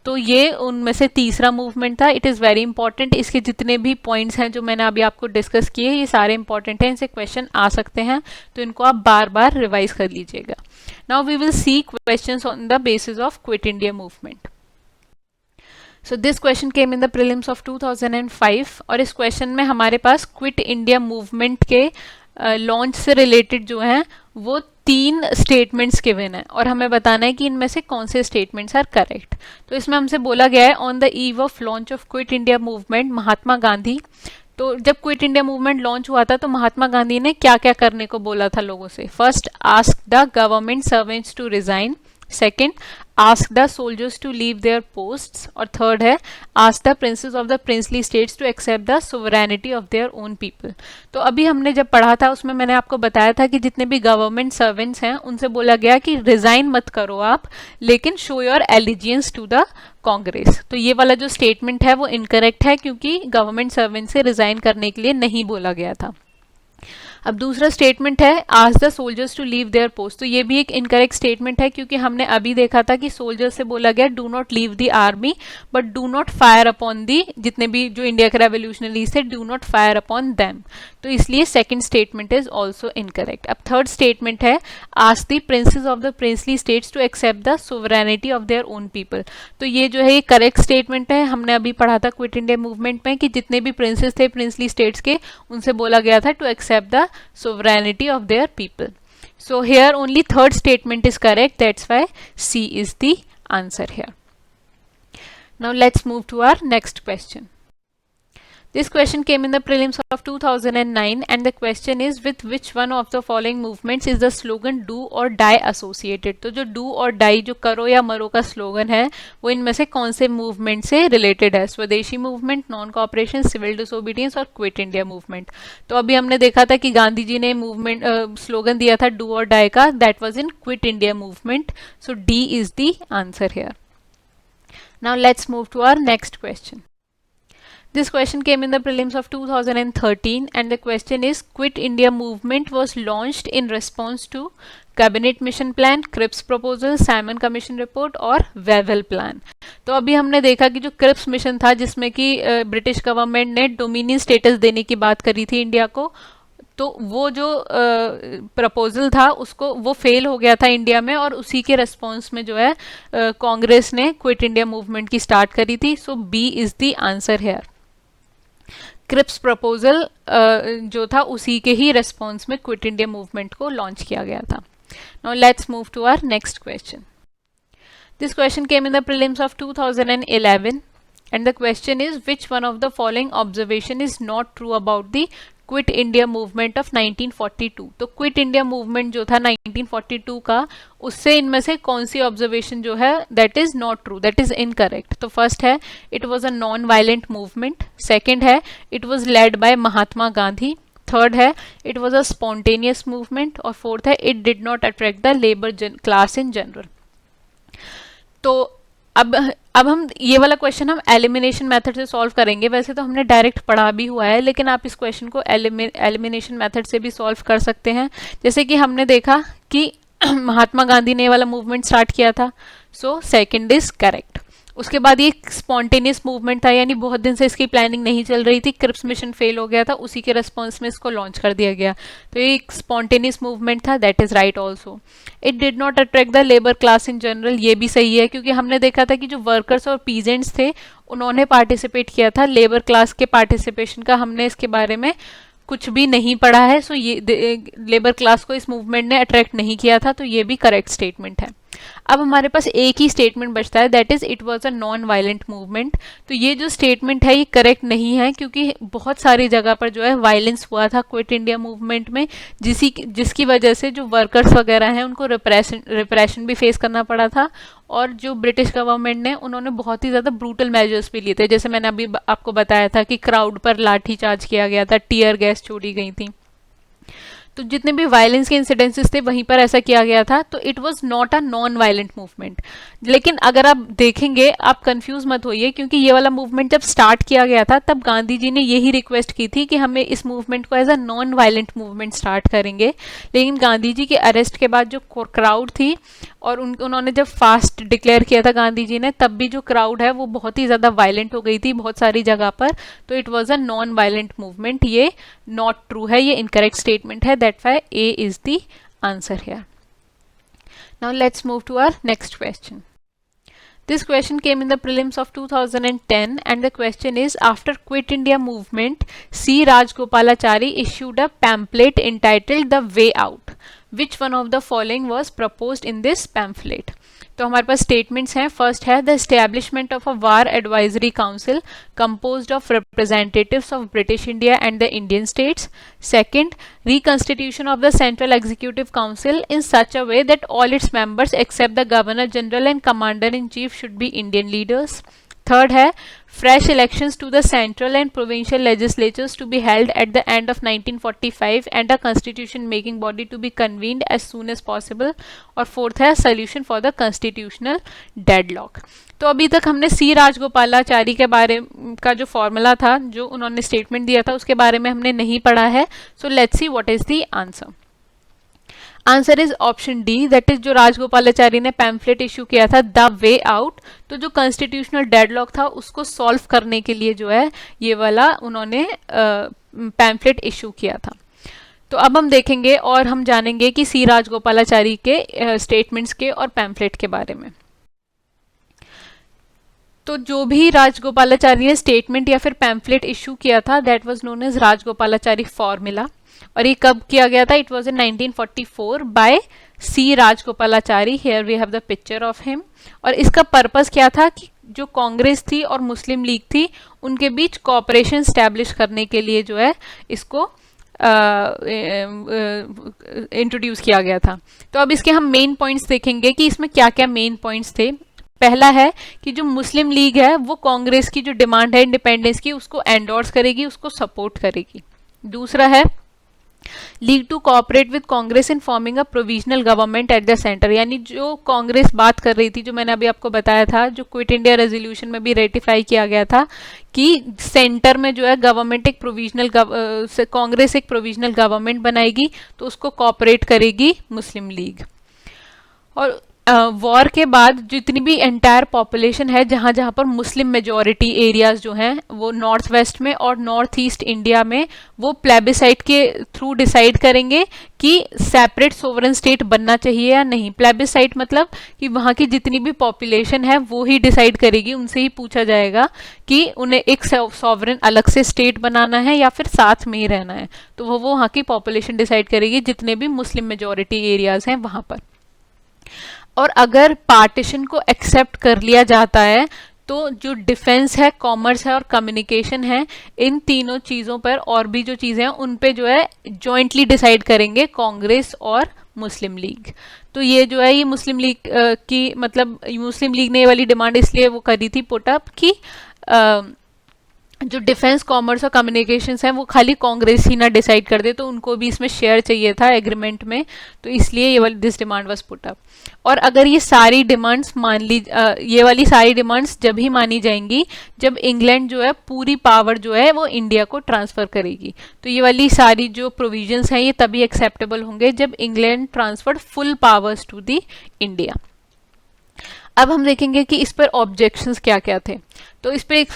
तो ये उनमें से तीसरा मूवमेंट था। It is very important. इसके जितने भी पॉइंट्स हैं जो मैंने अभी आपको डिस्कस किए ये सारे इंपॉर्टेंट हैं, इनसे क्वेश्चन आ सकते हैं, तो इनको आप बार बार रिवाइज कर लीजिएगा। Now we will see questions on the basis of quit India movement. So this question came in the prelims of 2005 और इस क्वेश्चन में हमारे पास क्विट इंडिया मूवमेंट के लॉन्च से रिलेटेड जो हैं वो 3 स्टेटमेंट्स गिवन है और हमें बताना है कि इनमें से कौन से स्टेटमेंट्स आर करेक्ट। तो इसमें हमसे बोला गया है on the eve of launch of quit India movement Mahatma Gandhi. तो जब क्विट इंडिया मूवमेंट लॉन्च हुआ था तो महात्मा गांधी ने क्या क्या करने को बोला था लोगों से। First, ask the government servants to resign. Second, ask the soldiers to leave their posts. और थर्ड है, ask the princes of the princely states to accept the sovereignty of their own people. तो अभी हमने जब पढ़ा था उसमें मैंने आपको बताया था कि जितने भी गवर्नमेंट सर्वेंट्स हैं उनसे बोला गया कि रिजाइन मत करो आप, लेकिन show your allegiance to the Congress. तो ये वाला जो स्टेटमेंट है वो इनकरेक्ट है क्योंकि गवर्नमेंट सर्वेंट से रिजाइन करने के लिए नहीं बोला गया था। अब दूसरा स्टेटमेंट है ask the soldiers to leave their post. तो ये भी एक इनकरेक्ट स्टेटमेंट है क्योंकि हमने अभी देखा था कि सोल्जर्स से बोला गया do not leave the army but do not fire upon the, जितने भी जो इंडिया के रेवोल्यूशनरीज थे, do not fire upon them. तो इसलिए second statement is also incorrect. अब थर्ड स्टेटमेंट है ask the princes of the princely states to accept the sovereignty of their own people. तो ये जो है ये करेक्ट स्टेटमेंट है। हमने अभी पढ़ा था क्विट इंडिया मूवमेंट में कि जितने भी प्रिंसेस थे प्रिंसली स्टेट्स के, उनसे बोला गया था to accept the sovereignty of their people. So here only third statement is correct. That's why C is the answer here. Now let's move to our next question. This question came in the prelims of 2009 and the question is with which one of the following movements is the slogan do or die associated. तो जो do or die जो करो या मरो का स्लोगन है वो इनमें से कौन से मूवमेंट से रिलेटेड है? Swadeshi movement, non cooperation, civil disobedience और क्विट इंडिया मूवमेंट. तो अभी हमने देखा था कि गांधी जी ने मूवमेंट स्लोगन दिया था डू और डाई का, that was in Quit India movement. So D is the answer here. Now let's move to our next question. This question came in the prelims of 2013 and the question is Quit India movement was launched in response to Cabinet Mission Plan, Cripps Proposal, Simon Commission Report और Wavell Plan. तो अभी हमने देखा कि जो क्रिप्स मिशन था जिसमें कि ब्रिटिश गवर्नमेंट ने डोमिनियन स्टेटस देने की बात करी थी इंडिया को, तो वो जो प्रपोजल था उसको वो फेल हो गया था इंडिया में और उसी के रेस्पॉन्स में जो है कांग्रेस ने क्विट इंडिया मूवमेंट की स्टार्ट करी थी. So B is the answer here. Cripps proposal जो था उसी के ही रेस्पॉन्स में क्विट इंडिया मूवमेंट को लॉन्च किया गया था. Now let's move to our next question. This question came in the prelims of 2011 and the question is which one of the following observation is not true about the quit India movement of 1942. तो क्विट इंडिया मूवमेंट जो था 1942 का, उससे इनमें से कौन सी ऑब्जर्वेशन जो है that is not true, that is incorrect. तो फर्स्ट है it was a non violent movement, second है it was led by Mahatma Gandhi, third है it was a spontaneous movement और फोर्थ है it did not attract the labour class in general. तो अब हम ये वाला क्वेश्चन हम एलिमिनेशन मेथड से सॉल्व करेंगे. वैसे तो हमने डायरेक्ट पढ़ा भी हुआ है लेकिन आप इस क्वेश्चन को एलिमिनेशन मेथड से भी सॉल्व कर सकते हैं. जैसे कि हमने देखा कि महात्मा गांधी ने वाला मूवमेंट स्टार्ट किया था, सो सेकंड इज करेक्ट. उसके बाद ये स्पॉन्टेनियस मूवमेंट था, यानी बहुत दिन से इसकी प्लानिंग नहीं चल रही थी, क्रिप्स मिशन फेल हो गया था, उसी के रिस्पॉन्स में इसको लॉन्च कर दिया गया. तो ये एक स्पॉन्टेनियस मूवमेंट था, that is right also. It did not attract the labour class in general, ये भी सही है क्योंकि हमने देखा था कि जो वर्कर्स और पीजेंट्स थे उन्होंने पार्टिसिपेट किया था. लेबर क्लास के पार्टिसिपेशन का हमने इसके बारे में कुछ भी नहीं पढ़ा है, सो ये लेबर क्लास को इस मूवमेंट ने अट्रैक्ट नहीं किया था, तो ये भी करेक्ट स्टेटमेंट है. अब हमारे पास एक ही स्टेटमेंट बचता है, that is it was a non violent movement. तो ये जो स्टेटमेंट है ये करेक्ट नहीं है क्योंकि बहुत सारी जगह पर जो है वायलेंस हुआ था क्विट इंडिया मूवमेंट में, जिसकी वजह से जो वर्कर्स वगैरह हैं उनको रिप्रेशन भी फेस करना पड़ा था और जो ब्रिटिश गवर्नमेंट ने उन्होंने बहुत ही ज़्यादा ब्रूटल मेजर्स भी लिए थे. जैसे मैंने अभी आपको बताया था कि क्राउड पर लाठी चार्ज किया गया था, टीयर गैस छोड़ी गई थी. तो जितने भी वायलेंस के इंसिडेंसेस थे वहीं पर ऐसा किया गया था. तो it was not a non violent movement. लेकिन अगर आप देखेंगे, आप कंफ्यूज मत होइए क्योंकि ये वाला मूवमेंट जब स्टार्ट किया गया था तब गांधी जी ने यही रिक्वेस्ट की थी कि हमें इस मूवमेंट को as a non violent movement start करेंगे. लेकिन गांधी जी के अरेस्ट के बाद जो क्राउड थी और उन्होंने जब फास्ट डिक्लेयर किया था गांधी जी ने, तब भी जो क्राउड है वो बहुत ही ज़्यादा वायलेंट हो गई थी बहुत सारी जगह पर. तो it was a non violent movement. ये नॉट ट्रू है, ये इनकरेक्ट स्टेटमेंट है. That why A is the answer here. Now let's move to our next question. This question came in the prelims of 2010 and the question is after Quit India movement, C. Rajgopalachari issued a pamphlet entitled The Way Out. Which one of the following was proposed in this pamphlet? तो हमारे पास स्टेटमेंट्स हैं. फर्स्ट है the establishment of a war advisory council composed of representatives of British India and the Indian states. Second, reconstitution of the Central Executive Council in such a way that all its members except the Governor General and Commander in Chief should be Indian leaders. Third है fresh elections to the central and provincial legislatures to be held at the end of 1945 and a constitution making body to be convened as soon as possible. और fourth है solution for the constitutional deadlock. तो अभी तक हमने सी राजगोपालाचारी के बारे का जो फॉर्मूला था, जो उन्होंने स्टेटमेंट दिया था, उसके बारे में हमने नहीं पढ़ा है. So let's see what is the answer. Answer is option D, that is जो राजगोपालाचारी ने पैम्फलेट इशू किया था द वे आउट. तो जो कॉन्स्टिट्यूशनल डेडलॉक था उसको सॉल्व करने के लिए जो है ये वाला उन्होंने पैम्फलेट इशू किया था. तो अब हम देखेंगे और हम जानेंगे कि सी राजगोपालाचारी के स्टेटमेंट्स के और पैम्फलेट के बारे में. तो जो भी राजगोपालाचारी ने स्टेटमेंट या फिर पैम्फलेट इशू किया था that was known as Rajagopalachari formula. और ये कब किया गया था? It was in 1944 by C Rajagopalachari. Here we have the picture of him. और इसका पर्पस क्या था कि जो कांग्रेस थी और मुस्लिम लीग थी उनके बीच कॉपरेशन स्टैब्लिश करने के लिए जो है इसको इंट्रोड्यूस किया गया था। तो अब इसके हम मेन पॉइंट्स देखेंगे कि इसमें क्या क्या मेन पॉइंट्स थे। पहला है कि जो मुस्लिम लीग है वो कांग्रेस की जो डिमांड है इंडिपेंडेंस की उसको एंडोर्स करेगी, उसको सपोर्ट करेगी। दूसरा है League to cooperate with Congress in forming a provisional government at the centre, यानी जो कांग्रेस बात कर रही थी, जो मैंने अभी आपको बताया था, जो क्विट इंडिया रेजोल्यूशन में भी रेटिफाई किया गया था कि सेंटर में जो है गवर्नमेंट एक प्रोविजनल कांग्रेस एक प्रोविजनल गवर्नमेंट बनाएगी तो उसको कोऑपरेट करेगी मुस्लिम लीग। और वॉर के बाद जितनी भी एंटायर पॉपुलेशन है जहां जहां पर मुस्लिम मेजॉरिटी एरियाज जो हैं वो नॉर्थ वेस्ट में और नॉर्थ ईस्ट इंडिया में वो प्लेबिसाइट के थ्रू डिसाइड करेंगे कि सेपरेट सोवरेन स्टेट बनना चाहिए या नहीं। प्लेबिसाइट मतलब कि वहां की जितनी भी पॉपुलेशन है वो ही डिसाइड करेगी, उनसे ही पूछा जाएगा कि उन्हें एक सॉवरेन अलग से स्टेट बनाना है या फिर साथ में ही रहना है, तो वो वहां की पॉपुलेशन डिसाइड करेगी जितने भी मुस्लिम मेजॉरिटी एरियाज हैं वहां पर। और अगर पार्टीशन को एक्सेप्ट कर लिया जाता है तो जो डिफेंस है, कॉमर्स है और कम्युनिकेशन है, इन तीनों चीज़ों पर और भी जो चीज़ें हैं उन पे जो है जॉइंटली डिसाइड करेंगे कांग्रेस और मुस्लिम लीग। तो ये जो है ये मुस्लिम लीग की मतलब मुस्लिम लीग ने ये वाली डिमांड इसलिए वो करी थी पुट अप कि जो डिफेंस, कॉमर्स और कम्युनिकेशंस हैं वो खाली कांग्रेस ही ना डिसाइड कर दे, तो उनको भी इसमें शेयर चाहिए था एग्रीमेंट में, तो इसलिए ये वाली this demand was put up. और अगर ये सारी डिमांड्स ये वाली सारी डिमांड्स जब ही मानी जाएंगी जब इंग्लैंड जो है पूरी पावर जो है वो इंडिया को ट्रांसफर करेगी। तो ये वाली सारी जो प्रोविजंस हैं ये तभी एक्सेप्टेबल होंगे जब England transferred full powers to the India. अब हम देखेंगे कि इस पर ऑब्जेक्शंस क्या क्या थे। तो इस पर एक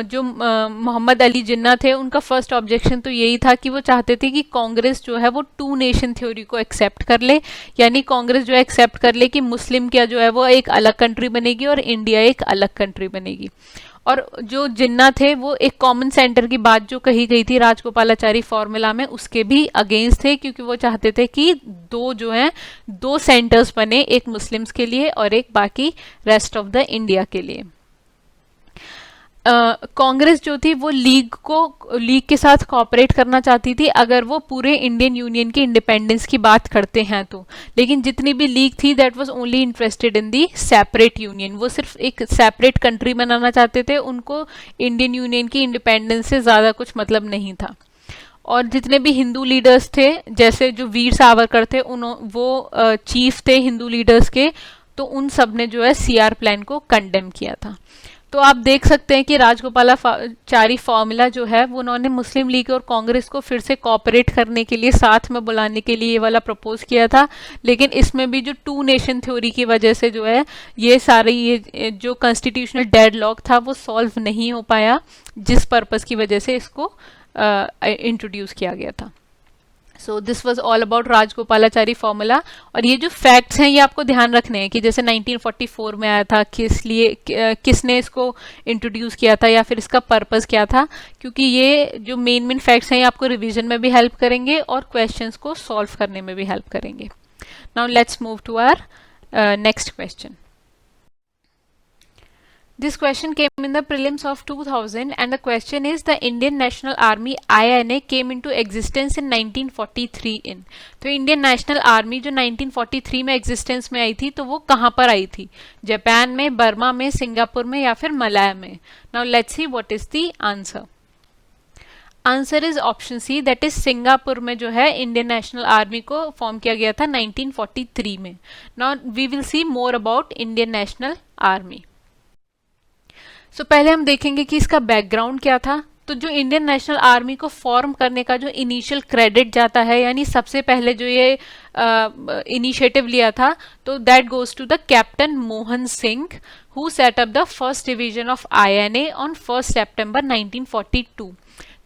जो मोहम्मद अली जिन्ना थे उनका फर्स्ट ऑब्जेक्शन तो यही था कि वो चाहते थे कि कांग्रेस जो है वो टू नेशन थ्योरी को एक्सेप्ट कर ले, यानी कांग्रेस जो है एक्सेप्ट कर ले कि मुस्लिम क्या जो है वो एक अलग कंट्री बनेगी और इंडिया एक अलग कंट्री बनेगी। और जो जिन्ना थे वो एक कॉमन सेंटर की बात जो कही गई थी राजगोपालाचारी फॉर्मूला में उसके भी अगेंस्ट थे, क्योंकि वो चाहते थे कि दो सेंटर्स बने, एक मुस्लिम्स के लिए और एक बाकी रेस्ट ऑफ द इंडिया के लिए। कांग्रेस जो थी वो लीग के साथ कोऑपरेट करना चाहती थी अगर वो पूरे इंडियन यूनियन की इंडिपेंडेंस की बात करते हैं तो, लेकिन जितनी भी लीग थी that was only interested in the separate union, वो सिर्फ एक सेपरेट कंट्री बनाना चाहते थे, उनको इंडियन यूनियन की इंडिपेंडेंस से ज़्यादा कुछ मतलब नहीं था। और जितने भी हिंदू लीडर्स थे जैसे जो वीर सावरकर थे वो चीफ थे हिंदू लीडर्स के, तो उन सब ने जो है सीआर प्लान को कंडेम किया था। तो आप देख सकते हैं कि राजगोपालाचारी फॉर्मूला जो है वो उन्होंने मुस्लिम लीग और कांग्रेस को फिर से कोऑपरेट करने के लिए साथ में बुलाने के लिए ये वाला प्रपोज किया था, लेकिन इसमें भी जो टू नेशन थ्योरी की वजह से जो है ये जो कॉन्स्टिट्यूशनल डेडलॉक था वो सॉल्व नहीं हो पाया, जिस पर्पस की वजह से इसको इंट्रोड्यूस किया गया था। So this was all about Rajagopalachari formula. और ये जो फैक्ट्स हैं ये आपको ध्यान रखने हैं कि जैसे 1944 में आया था, किसने इसको इंट्रोड्यूस किया था या फिर इसका पर्पस क्या था, क्योंकि ये जो मेन फैक्ट्स हैं ये आपको रिवीजन में भी हेल्प करेंगे और क्वेश्चंस को सॉल्व करने में भी हेल्प करेंगे। Now let's move to our next question. This question came in the prelims of 2000 and the question is the Indian National Army INA came into existence in 1943 in। तो इंडियन नेशनल आर्मी जो 1943 में एग्जिस्टेंस में आई थी तो वो कहाँ पर आई थी? जापान में, बर्मा में, सिंगापुर में या फिर मलाया में? Now let's see what is the answer. Answer is option C, that is Singapore में जो है इंडियन नेशनल आर्मी को फॉर्म किया गया था 1943 में। Now we will see more about Indian national Army. So पहले हम देखेंगे कि इसका बैकग्राउंड क्या था। तो जो इंडियन नेशनल आर्मी को फॉर्म करने का जो इनिशियल क्रेडिट जाता है, यानी सबसे पहले जो ये इनिशिएटिव लिया था, तो that goes to the captain Mohan Singh who set up the first division of INA on 1 सितंबर 1942।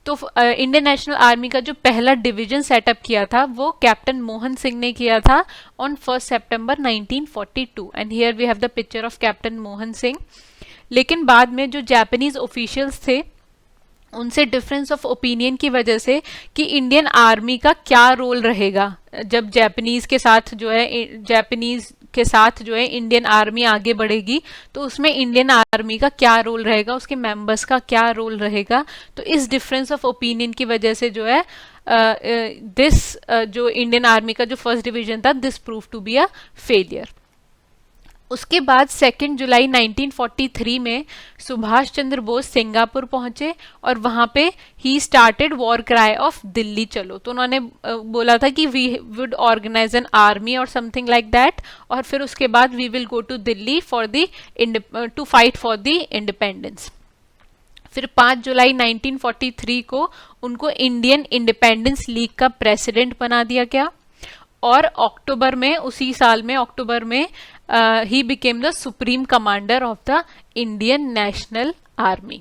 तो इंडियन नेशनल आर्मी का जो पहला डिवीजन सेटअप किया था वो कैप्टन मोहन सिंह ने किया था ऑन 1 सितंबर 1942 and here we have the picture of captain Mohan Singh. लेकिन बाद में जो जापानीज ऑफिशियल्स थे उनसे डिफरेंस ऑफ ओपिनियन की वजह से कि इंडियन आर्मी का क्या रोल रहेगा जब जापानीज के साथ जो है जापानीज के साथ जो है इंडियन आर्मी आगे बढ़ेगी, तो उसमें इंडियन आर्मी का क्या रोल रहेगा, उसके मेंबर्स का क्या रोल रहेगा। तो इस डिफरेंस ऑफ ओपिनियन की वजह से जो है जो इंडियन आर्मी का जो फर्स्ट डिवीजन था, this prove to be a failure. उसके बाद 2 जुलाई 1943 में सुभाष चंद्र बोस सिंगापुर पहुंचे और वहां पे ही started war cry of Delhi चलो। तो उन्होंने बोला था कि we would organise an army और समथिंग लाइक दैट, और फिर उसके बाद we will go to Delhi for the to fight for the independence. फिर 5 जुलाई 1943 को उनको इंडियन इंडिपेंडेंस लीग का प्रेसिडेंट बना दिया गया, और अक्टूबर में, उसी साल में अक्टूबर में he became the supreme commander of the Indian national army.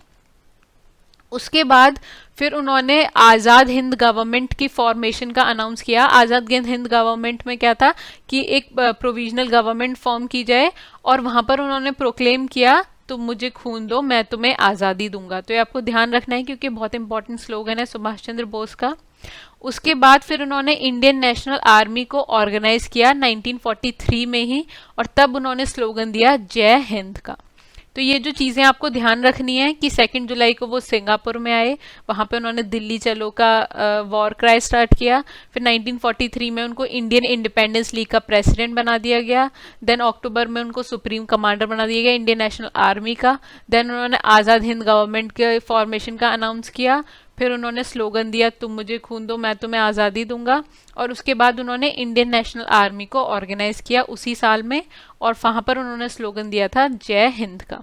उसके बाद फिर उन्होंने आज़ाद हिंद गवर्नमेंट की फॉर्मेशन का अनाउंस किया। आज़ाद हिंद गवर्नमेंट में क्या था कि एक प्रोविजनल गवर्नमेंट फॉर्म की जाए, और वहां पर उन्होंने प्रोक्लेम किया, तुम मुझे खून दो मैं तुम्हें आज़ादी दूंगा। तो ये आपको ध्यान रखना है क्योंकि बहुत इंपॉर्टेंट स्लोगन है सुभाष चंद्र बोस का। उसके बाद फिर उन्होंने इंडियन नेशनल आर्मी को ऑर्गेनाइज किया 1943 में ही, और तब उन्होंने स्लोगन दिया जय हिंद का। तो ये जो चीज़ें आपको ध्यान रखनी है कि 2 जुलाई को वो सिंगापुर में आए, वहाँ पे उन्होंने दिल्ली चलो का वॉर क्राई स्टार्ट किया। फिर 1943 में उनको इंडियन इंडिपेंडेंस लीग का प्रेसिडेंट बना दिया गया। देन अक्टूबर में उनको सुप्रीम कमांडर बना दिया गया इंडियन नेशनल आर्मी का। देन उन्होंने आज़ाद हिंद गवर्नमेंट के फॉर्मेशन का अनाउंस किया। फिर उन्होंने स्लोगन दिया तुम मुझे खून दो मैं तुम्हें आज़ादी दूंगा, और उसके बाद उन्होंने इंडियन नेशनल आर्मी को ऑर्गेनाइज किया उसी साल में, और वहाँ पर उन्होंने स्लोगन दिया था जय हिंद का।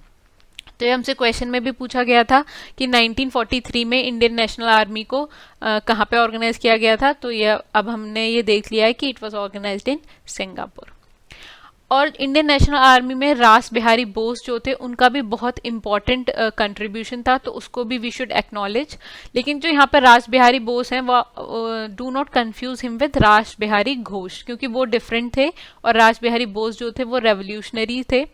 तो ये हमसे क्वेश्चन में भी पूछा गया था कि 1943 में इंडियन नेशनल आर्मी को कहाँ पे ऑर्गेनाइज किया गया था। तो ये अब हमने ये देख लिया है कि it was organised in Singapore. और इंडियन नेशनल आर्मी में रास बिहारी बोस जो थे उनका भी बहुत इंपॉर्टेंट कंट्रीब्यूशन था, तो उसको भी वी शुड एक्नॉलेज। लेकिन जो यहाँ पर रास बिहारी बोस हैं वो do not confuse him with रास बिहारी घोष, क्योंकि वो डिफरेंट थे, और रास बिहारी बोस जो थे वो रेवोल्यूशनरी थे।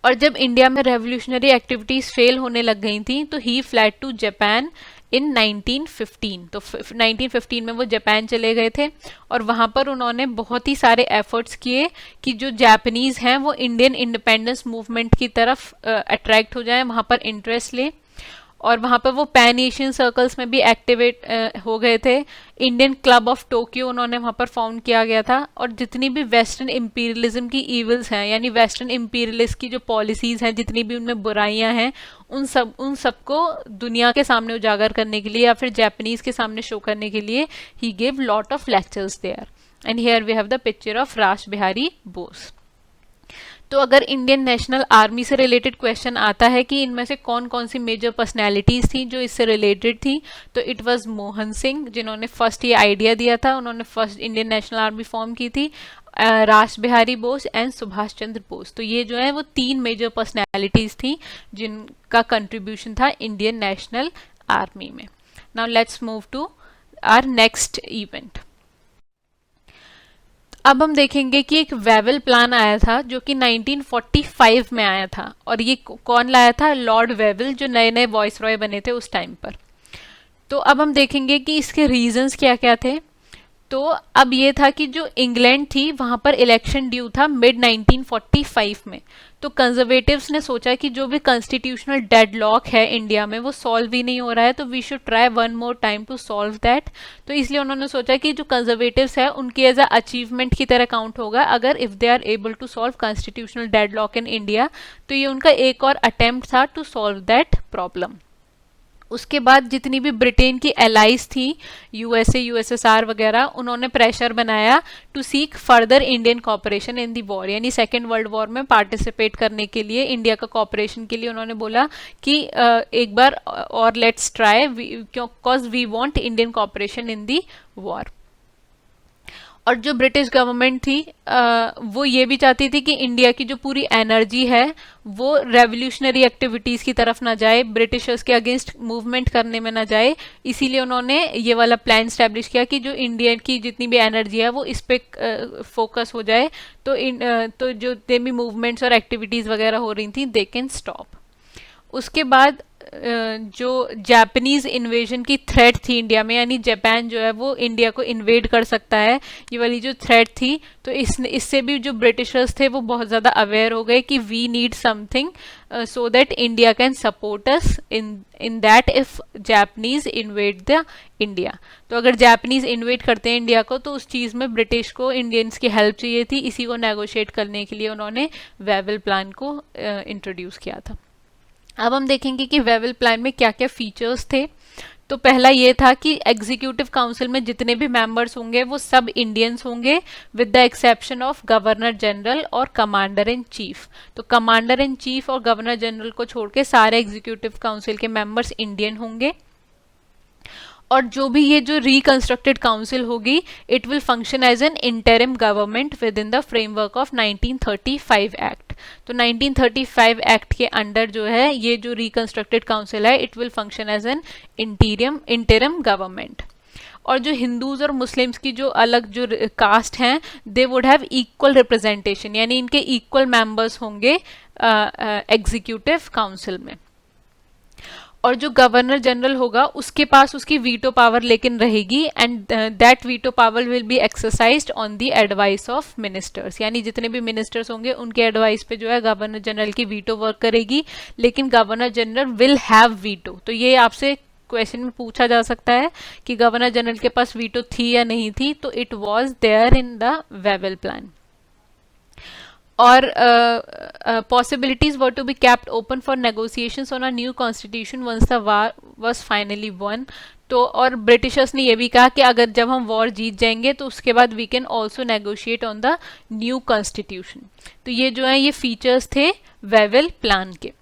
और जब इंडिया में रेवोल्यूशनरी एक्टिविटीज फेल होने लग गई थी तो ही फ्लैड टू जापान इन 1915। तो 1915 में वो जापान चले गए थे, और वहाँ पर उन्होंने बहुत ही सारे एफर्ट्स किए कि जो जापानीज हैं वो इंडियन इंडिपेंडेंस मूवमेंट की तरफ अट्रैक्ट हो जाएं, वहाँ पर इंटरेस्ट लें। और वहाँ पर वो पैन एशियन सर्कल्स में भी एक्टिवेट हो गए थे। इंडियन क्लब ऑफ टोक्यो उन्होंने वहाँ पर फाउंड किया गया था। और जितनी भी वेस्टर्न इम्पीरियलिज्म की ईविल्स हैं, यानी वेस्टर्न इम्पीरियलिस्ट की जो पॉलिसीज़ हैं, जितनी भी उनमें बुराइयां हैं, उन सबको दुनिया के सामने उजागर करने के लिए या फिर जापानीज के सामने शो करने के लिए ही gave lot of lectures there. And here we have the picture of Ras Bihari Bose. तो अगर इंडियन नेशनल आर्मी से रिलेटेड क्वेश्चन आता है कि इनमें से कौन कौन सी मेजर पर्सनैलिटीज थी जो इससे रिलेटेड थी, तो इट वाज मोहन सिंह जिन्होंने फर्स्ट ये आइडिया दिया था, उन्होंने first Indian national army form की थी, रास बिहारी बोस एंड सुभाष चंद्र बोस। तो ये जो है वो 3 मेजर पर्सनैलिटीज थी जिनका कंट्रीब्यूशन था इंडियन नेशनल आर्मी में। Now let's move to our next event. अब हम देखेंगे कि एक वेवल प्लान आया था जो कि 1945 में आया था, और ये कौन लाया था? लॉर्ड वेवल, जो नए नए वॉइस रॉय बने थे उस टाइम पर। तो अब हम देखेंगे कि इसके रीजंस क्या क्या थे। तो अब ये था कि जो इंग्लैंड थी वहां पर इलेक्शन ड्यू था मिड 1945 में। तो कंजर्वेटिव्स ने सोचा कि जो भी कॉन्स्टिट्यूशनल डेडलॉक है इंडिया में वो सॉल्व ही नहीं हो रहा है, तो we should try one more time to solve that. तो इसलिए उन्होंने सोचा कि जो कंजर्वेटिव्स है उनकी एज अ अचीवमेंट की तरह काउंट होगा अगर if they are able to solve constitutional deadlock in India. तो ये उनका एक और अटेम्प्ट था टू सॉल्व दैट प्रॉब्लम। उसके बाद जितनी भी ब्रिटेन की एलाइज थी, यूएसए, यूएसएसआर वगैरह, उन्होंने प्रेशर बनाया to seek further Indian cooperation in the war, यानी सेकेंड वर्ल्ड वॉर में पार्टिसिपेट करने के लिए इंडिया का कॉपरेशन के लिए उन्होंने बोला कि एक बार और let's try, because we want Indian cooperation in the war. और जो ब्रिटिश गवर्नमेंट थी वो ये भी चाहती थी कि इंडिया की जो पूरी एनर्जी है वो रेवोल्यूशनरी एक्टिविटीज़ की तरफ ना जाए, ब्रिटिशर्स के अगेंस्ट मूवमेंट करने में ना जाए। इसीलिए उन्होंने ये वाला प्लान स्टैब्लिश किया कि जो इंडिया की जितनी भी एनर्जी है वो इस पे फोकस हो जाए, तो जो जितने भी मूवमेंट्स और एक्टिविटीज़ वगैरह हो रही थी दे कैन स्टॉप। उसके बाद जो जापानीज इन्वेजन की थ्रेट थी इंडिया में, यानी जापान जो है वो इंडिया को इन्वेड कर सकता है, ये वाली जो थ्रेट थी, तो इससे भी जो ब्रिटिशर्स थे वो बहुत ज़्यादा अवेयर हो गए कि we need something so that India can support us in that if Japanese invade the India. तो अगर जापानीज इन्वेड करते हैं इंडिया को तो उस चीज़ में ब्रिटिश को इंडियंस की हेल्प चाहिए थी, इसी को नेगोशिएट करने के लिए उन्होंने वेवल प्लान को इंट्रोड्यूस किया था। अब हम देखेंगे कि वेवल प्लान में क्या क्या फीचर्स थे। तो पहला ये था कि एग्जीक्यूटिव काउंसिल में जितने भी मेंबर्स होंगे वो सब इंडियंस होंगे with the exception of governor general और कमांडर इन चीफ। तो कमांडर इन चीफ और गवर्नर जनरल को छोड़ के सारे एग्जीक्यूटिव काउंसिल के मेंबर्स इंडियन होंगे। और जो भी ये जो रिकंस्ट्रक्टेड काउंसिल होगी, it will function as an interim government within the framework of 1935 act. तो 1935 एक्ट के अंडर जो है ये जो रिकंस्ट्रक्टेड काउंसिल है, it will function as an interim government. और जो हिंदूज और मुस्लिम्स की जो अलग जो कास्ट हैं, they would have equal representation, यानी इनके इक्वल मेंबर्स होंगे एग्जीक्यूटिव काउंसिल में। और जो गवर्नर जनरल होगा उसके पास उसकी वीटो पावर लेकिन रहेगी, and that veto power will be exercised on the advice of ministers, यानी जितने भी मिनिस्टर्स होंगे उनके एडवाइस पे जो है गवर्नर जनरल की वीटो वर्क करेगी, लेकिन governor general will have veto. तो ये आपसे क्वेश्चन में पूछा जा सकता है कि गवर्नर जनरल के पास वीटो थी या नहीं थी, तो it was there in the Wavell plan. और possibilities were to be kept open for negotiations on a new constitution once the war was finally won। तो और ब्रिटिशर्स ने ये भी कहा कि अगर जब हम वॉर जीत जाएंगे तो उसके बाद we can also negotiate on the new constitution. तो ये जो है ये फीचर्स थे वेवल प्लान के।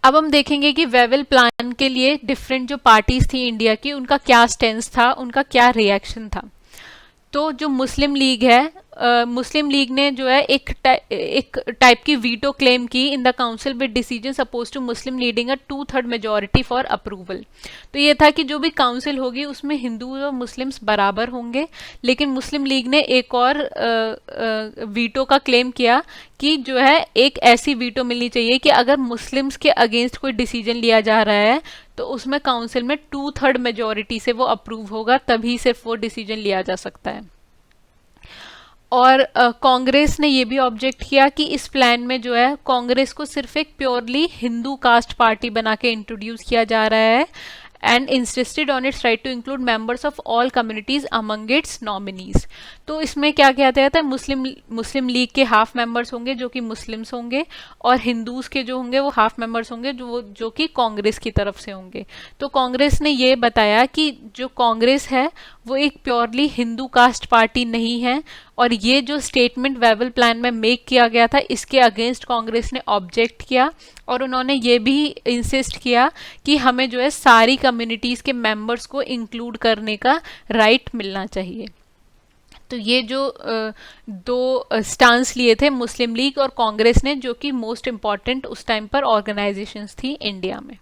अब हम देखेंगे कि वेवल प्लान के लिए डिफरेंट जो पार्टीज थी इंडिया की, उनका क्या स्टेंस था, उनका क्या रिएक्शन था। तो जो मुस्लिम लीग है, मुस्लिम लीग ने जो है एक टाइप की वीटो क्लेम की in the council with decision suppose to Muslim leading a 2/3 majority for approval. तो ये था कि जो भी काउंसिल होगी उसमें हिंदू और मुस्लिम्स बराबर होंगे, लेकिन मुस्लिम लीग ने एक और वीटो का क्लेम किया कि जो है एक ऐसी वीटो मिलनी चाहिए कि अगर मुस्लिम्स के अगेंस्ट कोई डिसीजन लिया जा रहा है तो उसमें काउंसिल में 2/3 मेजॉरिटी से वो अप्रूव होगा, तभी सिर्फ वो डिसीजन लिया जा सकता है। और कांग्रेस ने ये भी ऑब्जेक्ट किया कि इस प्लान में जो है कांग्रेस को सिर्फ एक प्योरली हिंदू कास्ट पार्टी बना के इंट्रोड्यूस किया जा रहा है, and insisted on its right to include members of all communities among its nominees. तो इसमें क्या किया जाता है, मुस्लिम लीग के हाफ मेंबर्स होंगे जो कि मुस्लिम्स होंगे, और हिंदूज के जो होंगे वो हाफ मेंबर्स होंगे जो कि कांग्रेस की तरफ से होंगे। तो कांग्रेस ने ये बताया कि जो कांग्रेस है वो एक प्योरली हिंदू कास्ट पार्टी नहीं है, और ये जो स्टेटमेंट वेवल प्लान में मेक किया गया था इसके अगेंस्ट कांग्रेस ने ऑब्जेक्ट किया, और उन्होंने ये भी इंसिस्ट किया कि हमें जो है सारी कम्युनिटीज़ के मेंबर्स को इंक्लूड करने का राइट मिलना चाहिए। तो ये जो दो स्टांस लिए थे मुस्लिम लीग और कांग्रेस ने, जो कि मोस्ट इम्पॉर्टेंट उस टाइम पर ऑर्गेनाइजेशंस थी इंडिया में।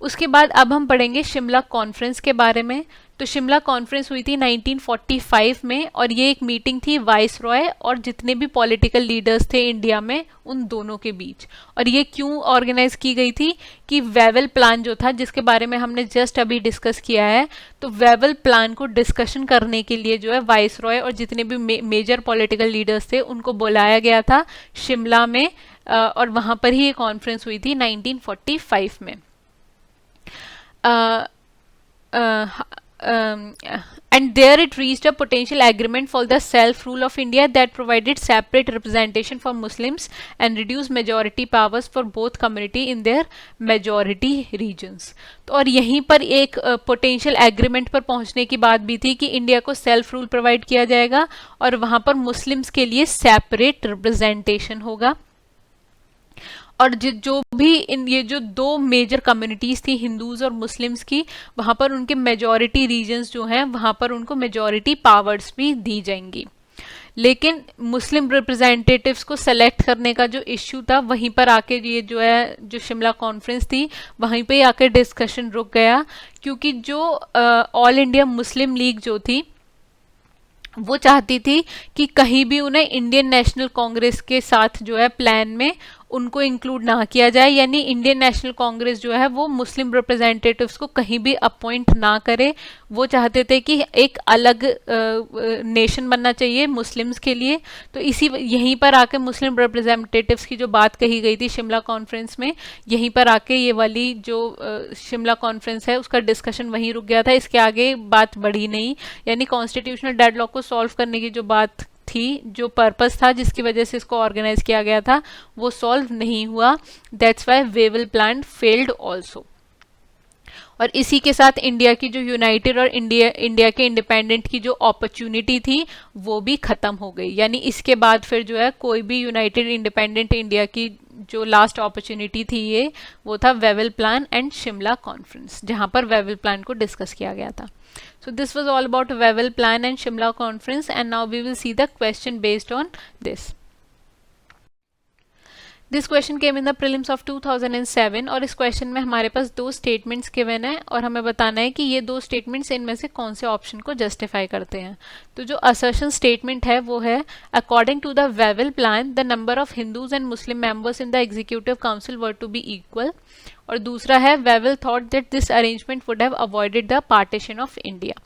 उसके बाद अब हम पढ़ेंगे शिमला कॉन्फ्रेंस के बारे में। तो शिमला कॉन्फ्रेंस हुई थी 1945 में, और ये एक मीटिंग थी वाइस रॉय और जितने भी पॉलिटिकल लीडर्स थे इंडिया में उन दोनों के बीच। और ये क्यों ऑर्गेनाइज की गई थी कि वेवल प्लान जो था जिसके बारे में हमने जस्ट अभी डिस्कस किया है, तो वेवल प्लान को डिस्कशन करने के लिए जो है वाइस रॉय और जितने भी मेजर पॉलिटिकल लीडर्स थे उनको बुलाया गया था शिमला में, और वहाँ पर ही ये कॉन्फ्रेंस हुई थी 1945 में। And there it reached a potential agreement for the self-rule of India that provided separate representation for Muslims and reduced majority powers for both community in their majority regions। तो और यहीं पर एक पोटेंशियल एग्रीमेंट पर पहुंचने की बात भी थी कि इंडिया को सेल्फ रूल प्रोवाइड किया जाएगा और वहां पर मुस्लिम्स के लिए सेपरेट रिप्रेजेंटेशन होगा। और जो भी ये जो दो मेजर कम्युनिटीज़ थी हिंदूज और मुस्लिम्स की, वहाँ पर उनके मेजॉरिटी रीजन्स जो हैं वहाँ पर उनको मेजॉरिटी पावर्स भी दी जाएंगी। लेकिन मुस्लिम रिप्रेजेंटेटिव्स को सेलेक्ट करने का जो इश्यू था वहीं पर आके ये जो है जो शिमला कॉन्फ्रेंस थी वहीं पे आकर डिस्कशन रुक गया, क्योंकि जो ऑल इंडिया मुस्लिम लीग जो थी वो चाहती थी कि कहीं भी उन्हें इंडियन नेशनल कांग्रेस के साथ जो है प्लान में उनको इंक्लूड ना किया जाए, यानी इंडियन नेशनल कांग्रेस जो है वो मुस्लिम रिप्रेजेंटेटिव्स को कहीं भी अपॉइंट ना करे। वो चाहते थे कि एक अलग नेशन बनना चाहिए मुस्लिम्स के लिए। तो इसी यहीं पर आके मुस्लिम रिप्रेजेंटेटिव्स की जो बात कही गई थी शिमला कॉन्फ्रेंस में, यहीं पर आके ये वाली जो शिमला कॉन्फ्रेंस है उसका डिस्कशन वहीं रुक गया था। इसके आगे बात बढ़ी नहीं, यानी कॉन्स्टिट्यूशनल डेडलॉक को सॉल्व करने की जो बात थी, जो पर्पस था जिसकी वजह से इसको ऑर्गेनाइज किया गया था, वो सॉल्व नहीं हुआ। That's why Wavell plan failed also. और इसी के साथ इंडिया की जो यूनाइटेड और इंडिया के इंडिपेंडेंट की जो अपॉर्चुनिटी थी वो भी खत्म हो गई। यानी इसके बाद फिर जो है कोई भी यूनाइटेड इंडिपेंडेंट इंडिया की जो लास्ट अपॉर्चुनिटी थी ये वो था Wavell plan and Shimla conference, जहां पर वेवल प्लान को डिस्कस किया गया था। So this was all about Wavell Plan and Shimla Conference, and now we will see the question based on this. This question came in the prelims of 2007 और इस क्वेश्चन में हमारे पास दो स्टेटमेंट्स गिवन है और हमें बताना है कि ये दो स्टेटमेंट्स इनमें से कौन से ऑप्शन को जस्टिफाई करते हैं। तो जो असर्शन स्टेटमेंट है वो है according to the Wavell plan the number of Hindus and Muslim members in the executive council were to be equal, और दूसरा है Wavell thought that this arrangement would have avoided the partition of India.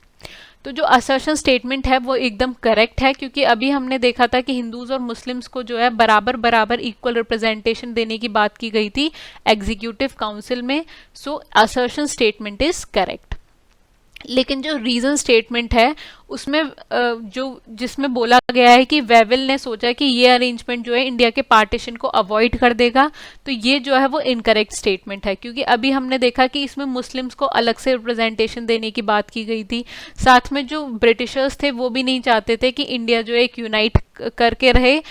तो जो असर्शन स्टेटमेंट है वो एकदम करेक्ट है, क्योंकि अभी हमने देखा था कि हिंदूज और मुस्लिम्स को जो है बराबर बराबर इक्वल रिप्रेजेंटेशन देने की बात की गई थी एग्जीक्यूटिव काउंसिल में। सो असर्शन स्टेटमेंट इज करेक्ट। लेकिन जो रीजन स्टेटमेंट है उसमें जो जिसमें बोला गया है कि वेवल ने सोचा कि ये अरेंजमेंट जो है इंडिया के पार्टीशन को अवॉइड कर देगा, तो ये जो है वो इनकरेक्ट स्टेटमेंट है, क्योंकि अभी हमने देखा कि इसमें मुस्लिम्स को अलग से रिप्रेजेंटेशन देने की बात की गई थी। साथ में जो ब्रिटिशर्स थे वो भी नहीं चाहते थे कि इंडिया जो है एक यूनाइट करके रहे,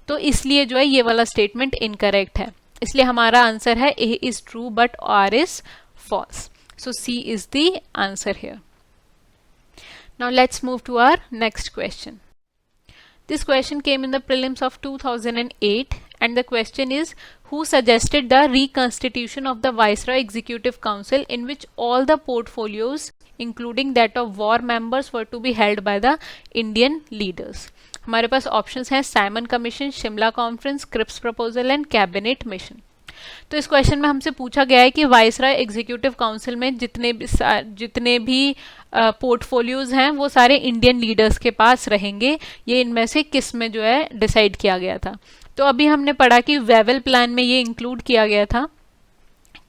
तो इसलिए जो है ये वाला स्टेटमेंट इनकरेक्ट है। इसलिए हमारा आंसर है A is true but R is false. So C is the answer here. Now let's move to our next question. This question came in the prelims of 2008 and the question is who suggested the reconstitution of the Viceroy Executive Council in which all the portfolios including that of war members were to be held by the Indian leaders. हमारे पास ऑप्शंस हैं Simon commission, Shimla conference, Cripps proposal and cabinet mission. तो इस क्वेश्चन में हमसे पूछा गया है कि वाइसरॉय एग्जीक्यूटिव काउंसिल में जितने भी पोर्टफोलियोज हैं वो सारे इंडियन लीडर्स के पास रहेंगे, ये इनमें से किस में जो है डिसाइड किया गया था। तो अभी हमने पढ़ा कि वेवल प्लान में ये इंक्लूड किया गया था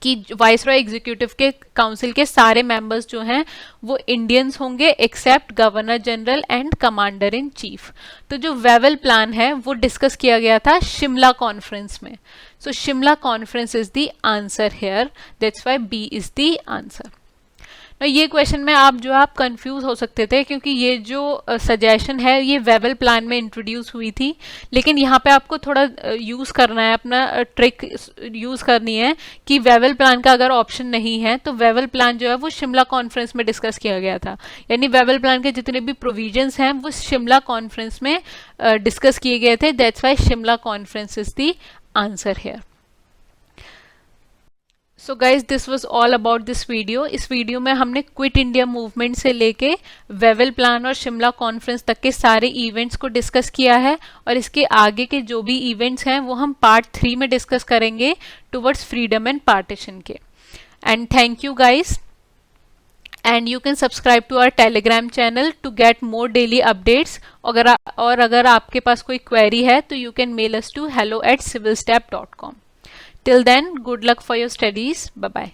कि वाइसरॉय एग्जीक्यूटिव के काउंसिल के सारे मेंबर्स जो हैं वो इंडियंस होंगे except governor general and commander in chief. तो जो वेवल प्लान है वो डिस्कस किया गया था शिमला कॉन्फ्रेंस में। So Shimla conference is the answer here, that's why B is the answer. ये क्वेश्चन में आप कंफ्यूज हो सकते थे, क्योंकि ये जो सजेशन है ये वेवल प्लान में इंट्रोड्यूस हुई थी, लेकिन यहाँ पे आपको थोड़ा यूज़ करना है, अपना ट्रिक यूज़ करनी है कि वेवल प्लान का अगर ऑप्शन नहीं है तो वेवल प्लान जो है वो शिमला कॉन्फ्रेंस में डिस्कस किया गया था, यानी वेवल प्लान के जितने भी प्रोविजंस हैं वो शिमला कॉन्फ्रेंस में डिस्कस किए गए थे। That's why Shimla conference is the answer here. So guys this was all about this video. इस वीडियो में हमने क्विट इंडिया मूवमेंट से लेके वेवल प्लान और शिमला कॉन्फ्रेंस तक के सारे इवेंट्स को डिस्कस किया है, और इसके आगे के जो भी इवेंट्स हैं वो हम पार्ट 3 में डिस्कस करेंगे टुवर्ड्स फ्रीडम एंड पार्टीशन के। And thank you guys, and you can subscribe to our Telegram channel to get more daily updates. अगर आपके पास कोई क्वेरी है तो you can mail us to hello@civilstep.com. Till then, good luck for your studies. Bye-bye.